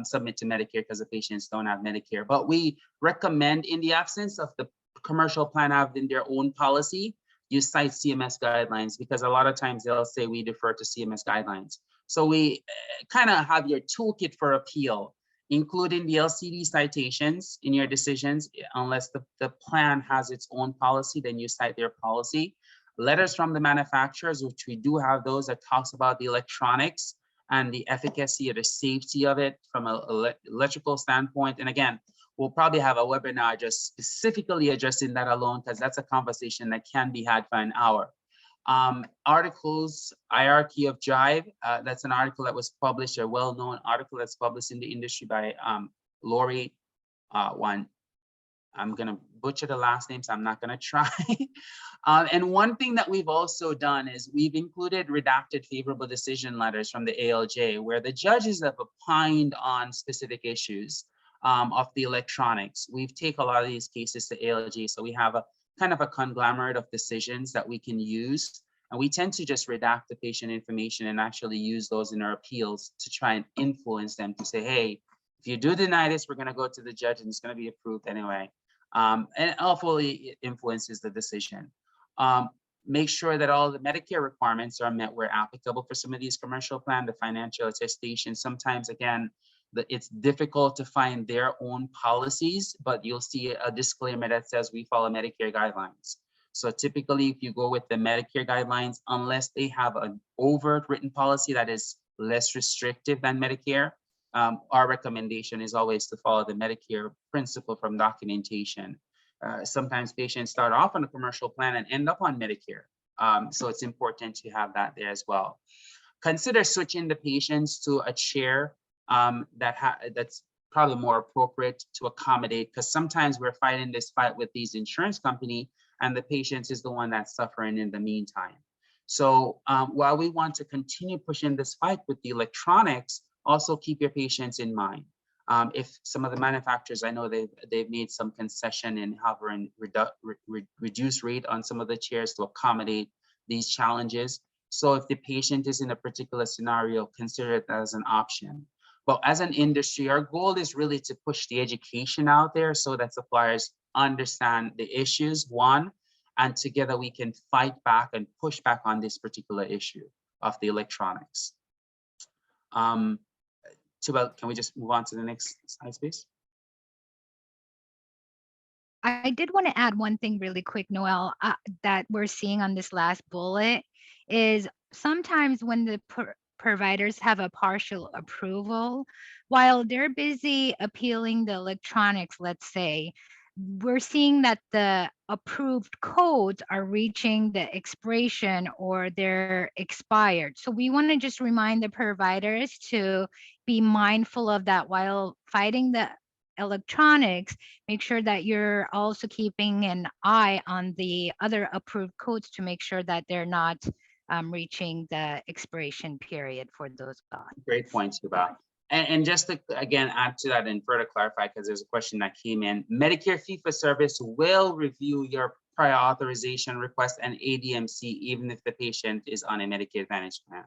submit to Medicare because the patients don't have Medicare, but we recommend, in the absence of the commercial plan having their own policy, you cite CMS guidelines, because a lot of times they'll say we defer to CMS guidelines. So we kind of have your toolkit for appeal, including the LCD citations in your decisions. Unless the plan has its own policy, then you cite their policy. Letters from the manufacturers, which we do have those, that talks about the electronics and the efficacy or the safety of it from an electrical standpoint. And again, we'll probably have a webinar just specifically addressing that alone, because that's a conversation that can be had for an hour. Articles, hierarchy of jive, that's an article that was published, a well-known article that's published in the industry by Lori, I'm gonna butcher the last name, so I'm not gonna try. And one thing that we've also done is we've included redacted favorable decision letters from the ALJ, where the judges have opined on specific issues of the electronics. We've taken a lot of these cases to ALJ, so we have a kind of a conglomerate of decisions that we can use. And we tend to just redact the patient information and actually use those in our appeals to try and influence them to say, hey, if you do deny this, we're going to go to the judge and it's going to be approved anyway. And hopefully it influences the decision. Make sure that all the Medicare requirements are met where applicable for some of these commercial plans, the financial attestation. Sometimes, again, it's difficult to find their own policies, but you'll see a disclaimer that says we follow Medicare guidelines. So typically, if you go with the Medicare guidelines, unless they have an overt written policy that is less restrictive than Medicare, our recommendation is always to follow the Medicare principle from documentation. Sometimes patients start off on a commercial plan and end up on Medicare. So it's important to have that there as well. Consider switching the patients to a chair that's probably more appropriate to accommodate, because sometimes we're fighting this fight with these insurance company and the patient is the one that's suffering in the meantime. So while we want to continue pushing this fight with the electronics, also keep your patients in mind. If some of the manufacturers, I know they've made some concession in having reduced rate on some of the chairs to accommodate these challenges. So if the patient is in a particular scenario, consider it as an option. But as an industry, our goal is really to push the education out there so that suppliers understand the issues, one, and together we can fight back and push back on this particular issue of the electronics. Can we just move on to the next slide, please? I did want to add one thing really quick, Noel, that we're seeing on this last bullet is sometimes when the providers have a partial approval, while they're busy appealing the electronics, let's say, we're seeing that the approved codes are reaching the expiration or they're expired. So we want to just remind the providers to be mindful of that while fighting the electronics. Make sure that you're also keeping an eye on the other approved codes to make sure that they're not reaching the expiration period for those codes. Great points, Yuba. And just to again add to that and further clarify, because there's a question that came in, Medicare fee-for-service will review your prior authorization request and ADMC even if the patient is on a Medicare Advantage plan.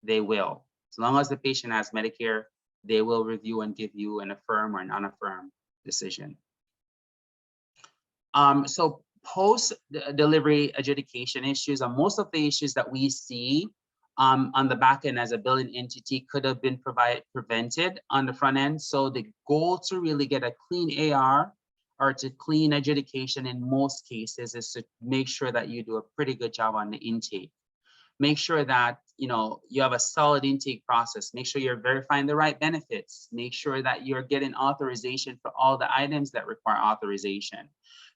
They will. As long as the patient has Medicare, they will review and give you an affirm or non-affirm decision. So post-delivery adjudication issues are most of the issues that we see on the back end as a billing entity could have been prevented on the front end. So the goal to really get a clean AR or to clean adjudication in most cases is to make sure that you do a pretty good job on the intake. Make sure that you have a solid intake process. Make sure you're verifying the right benefits. Make sure that you're getting authorization for all the items that require authorization.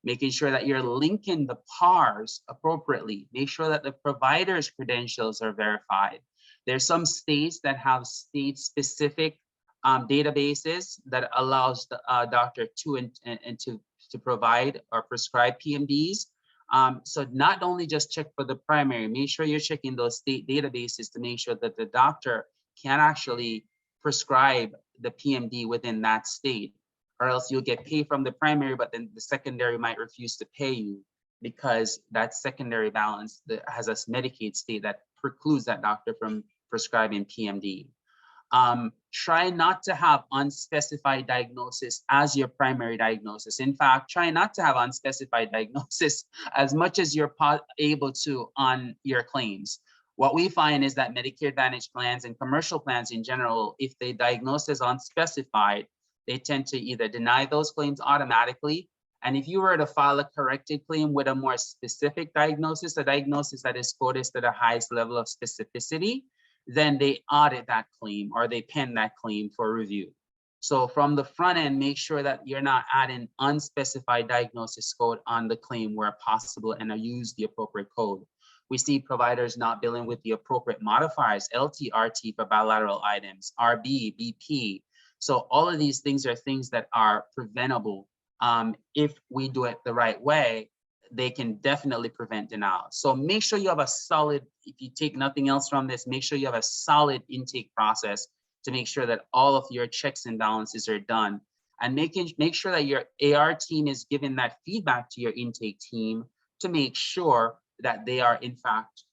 Making sure that you're linking the PARs appropriately. Make sure that the provider's credentials are verified. There's some states that have state-specific databases that allows the doctor to provide or prescribe PMDs. So not only just check for the primary, make sure you're checking those state databases to make sure that the doctor can actually prescribe the PMD within that state, or else you'll get paid from the primary, but then the secondary might refuse to pay you because that secondary balance that has a Medicaid state that precludes that doctor from prescribing PMD. Try not to have unspecified diagnosis as your primary diagnosis. In fact, try not to have unspecified diagnosis as much as you're able to on your claims. What we find is that Medicare Advantage plans and commercial plans in general, if they diagnose as unspecified, they tend to either deny those claims automatically. And if you were to file a corrected claim with a more specific diagnosis, a diagnosis that is coded to the highest level of specificity, then they audit that claim or they pen that claim for review. So from the front end, make sure that you're not adding unspecified diagnosis code on the claim where possible and use the appropriate code. We see providers not billing with the appropriate modifiers, LT, RT for bilateral items, RB, BP. So all of these things are things that are preventable. If we do it the right way, they can definitely prevent denial. So make sure you have a solid, if you take nothing else from this, make sure you have a solid intake process to make sure that all of your checks and balances are done. And make sure that your AR team is giving that feedback to your intake team to make sure that they are in fact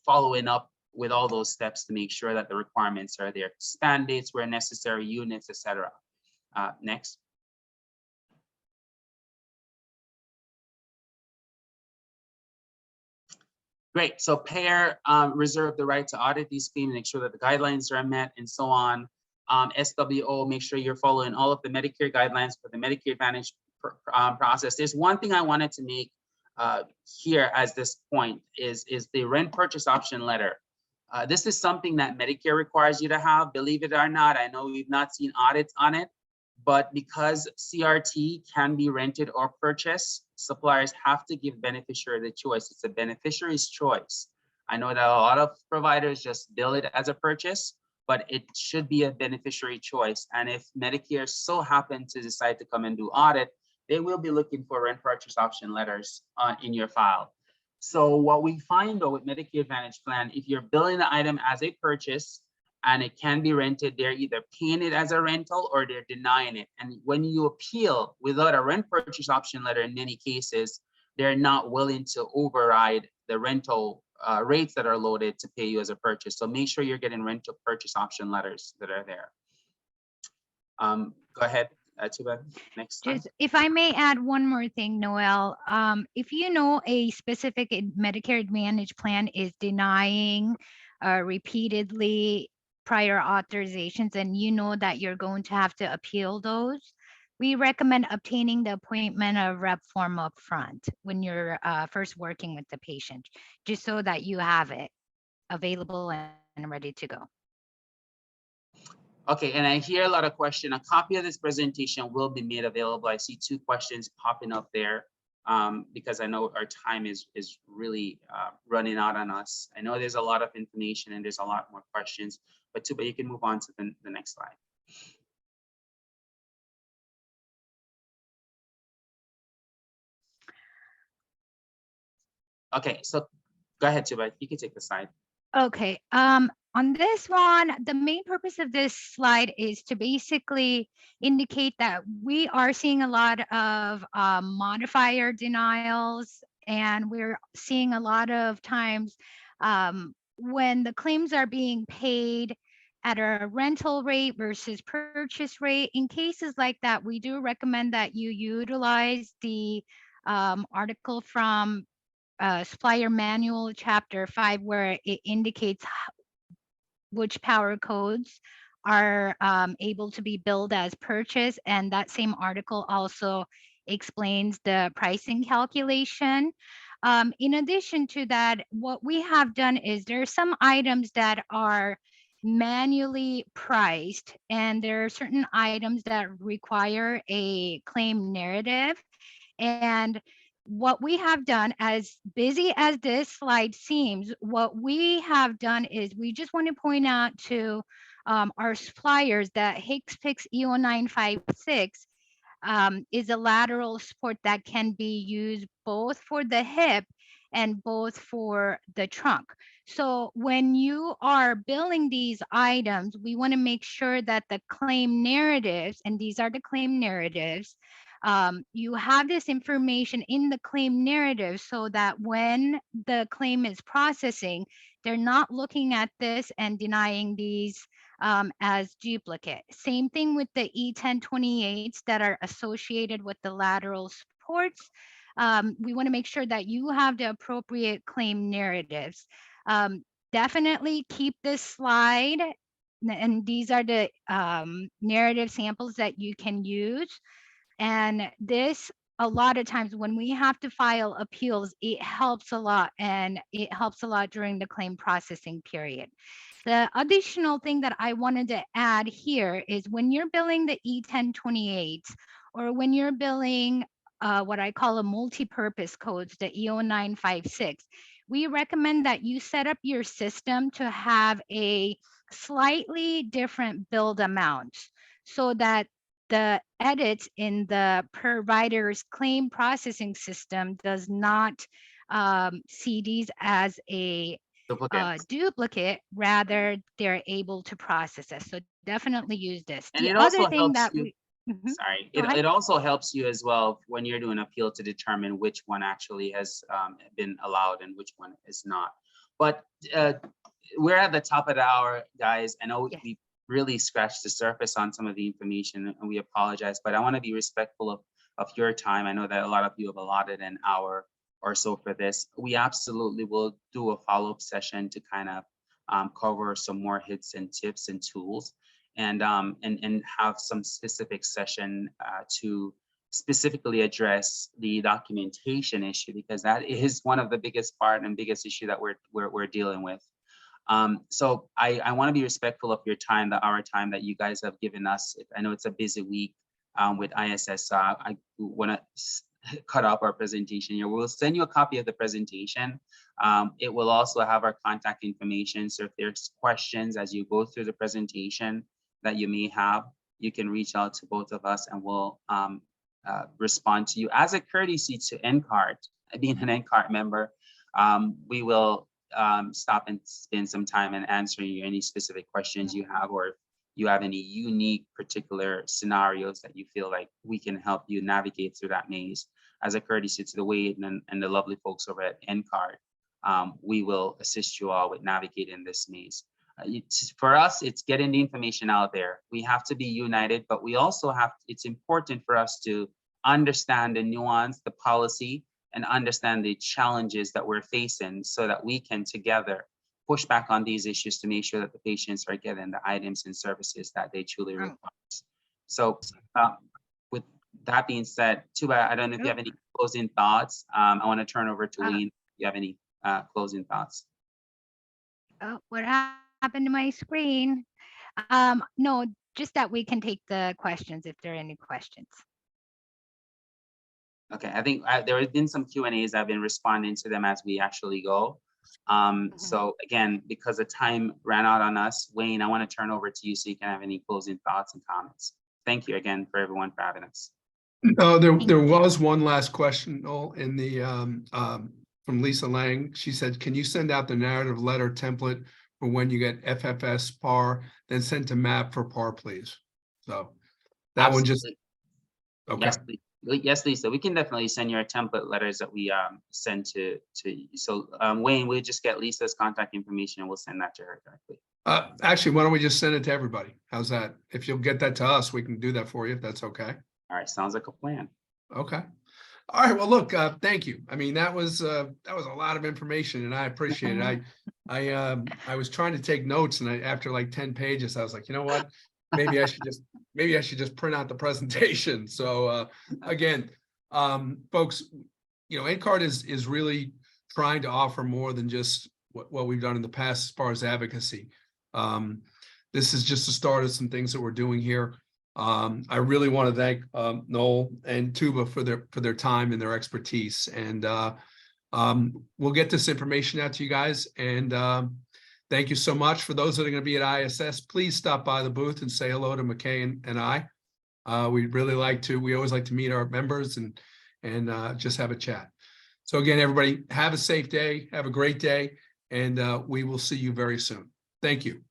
following up with all those steps to make sure that the requirements are there. Expand dates where necessary, units, etc. Next. Great, so payer reserve the right to audit these claims, make sure that the guidelines are met and so on. SWO, make sure you're following all of the Medicare guidelines for the Medicare Advantage process. There's one thing I wanted to make here as this point is the rent purchase option letter. This is something that Medicare requires you to have, believe it or not. I know we've not seen audits on it, but because CRT can be rented or purchased, suppliers have to give beneficiary the choice. It's a beneficiary's choice. I know that a lot of providers just bill it as a purchase, but it should be a beneficiary choice. And if Medicare so happen to decide to come and do audit, they will be looking for rent purchase option letters in your file. So what we find though with Medicare Advantage plan, if you're billing the item as a purchase and it can be rented, they're either paying it as a rental or they're denying it. And when you appeal without a rent purchase option letter, in many cases, they're not willing to override the rental rates that are loaded to pay you as a purchase. So make sure you're getting rental purchase option letters that are there. Go ahead, Tuba, next slide. Just if I may add one more thing, Noel, if you know a specific Medicare Advantage plan is denying repeatedly prior authorizations and you know that you're going to have to appeal those, we recommend obtaining the appointment of rep form up front when you're first working with the patient, just so that you have it available and ready to go. Okay, and I hear a lot of questions. A copy of this presentation will be made available. I see 2 questions popping up there because I know our time is really running out on us. I know there's a lot of information and there's a lot more questions, but Tuba, you can move on to the next slide. Okay, so go ahead, Tuba. You can take the slide. Okay, on this one, the main purpose of this slide is to basically indicate that we are seeing a lot of modifier denials, and we're seeing a lot of times when the claims are being paid at a rental rate versus purchase rate. In cases like that, we do recommend that you utilize the article from Supplier Manual Chapter 5, where it indicates which power codes are able to be billed as purchase. And that same article also explains the pricing calculation. In addition to that, what we have done is there are some items that are manually priced, and there are certain items that require a claim narrative. And what we have done, as busy as this slide seems, what we have done is we just want to point out to our suppliers that HCPCS E0956 is a lateral support that can be used both for the hip and both for the trunk. So when you are billing these items, we want to make sure that the claim narratives, and these are the claim narratives, you have this information in the claim narrative so that when the claim is processing, they're not looking at this and denying these as duplicate. Same thing with the E1028s that are associated with the lateral supports. We want to make sure that you have the appropriate claim narratives. Definitely keep this slide, and these are the narrative samples that you can use. And this, a lot of times when we have to file appeals, it helps a lot, and it helps a lot during the claim processing period. The additional thing that I wanted to add here is when you're billing the E1028, or when you're billing what I call a multi-purpose codes, the E0956, we recommend that you set up your system to have a slightly different billed amount so that the edits in the provider's claim processing system does not see these as a duplicate, rather they're able to process it. So definitely use this. And the it other also thing helps that you. we Sorry, Go ahead. it also helps you as well when you're doing appeal to determine which one actually has been allowed and which one is not. But we're at the top of the hour, guys. I know Yes. we really scratched the surface on some of the information, and we apologize, but I want to be respectful of your time. I know that a lot of you have allotted an hour or so for this. We absolutely will do a follow-up session to kind of cover some more hits and tips and tools, and have some specific session to specifically address the documentation issue, because that is one of the biggest part and biggest issue that we're dealing with. So I want to be respectful of your time, our time that you guys have given us. I know it's a busy week with ISS. I want to cut off our presentation here. We'll send you a copy of the presentation. It will also have our contact information. So if there's questions as you go through the presentation that you may have, you can reach out to both of us and we'll respond to you. As a courtesy to NCART, being an NCART member, we will stop and spend some time and answering you any specific questions you have, or if you have any unique particular scenarios that you feel like we can help you navigate through that maze. As a courtesy to the Wade and the lovely folks over at NCART, we will assist you all with navigating this maze. For us, it's getting the information out there. We have to be united, but we also have, it's important for us to understand the nuance, the policy, and understand the challenges that we're facing so that we can together push back on these issues to make sure that the patients are getting the items and services that they truly require. So with that being said, Tuba, I don't know if you have any closing thoughts. I want to turn over to Wayne. If you have any closing thoughts? What happened to my screen? No, just that we can take the questions if there are any questions. Okay, I think there have been some Q&As. I've been responding to them as we actually go. So again, because the time ran out on us, Wayne, I want to turn over to you so you can have any closing thoughts and comments. Thank you again for everyone for having us. There was one last question, Noel, in the from Lisa Lang. She said, can you send out the narrative letter template for when you get FFS PAR, then send to MAP for PAR, please? So that one just, okay. Yes, Lisa, we can definitely send you our template letters that we send to you. So Wayne, we'll just get Lisa's contact information and we'll send that to her directly. Actually, why don't we just send it to everybody? How's that? If you'll get that to us, we can do that for you, if that's okay. All right, sounds like a plan. Okay. All right. Well, look, thank you. I mean, that was a lot of information, and I appreciate it. I was trying to take notes, and after like 10 pages, I was like, you know what? Maybe I should just print out the presentation. So again, folks, you know, NCART is really trying to offer more than just what we've done in the past as far as advocacy. This is just the start of some things that we're doing here. I really want to thank Noel and Tuba for their time and their expertise. And we'll get this information out to you guys. And thank you so much. For those that are going to be at ISS, please stop by the booth and say hello to McKay and I. We'd really like to. We always like to meet our members and just have a chat. So again, everybody, have a safe day. Have a great day. And we will see you very soon. Thank you.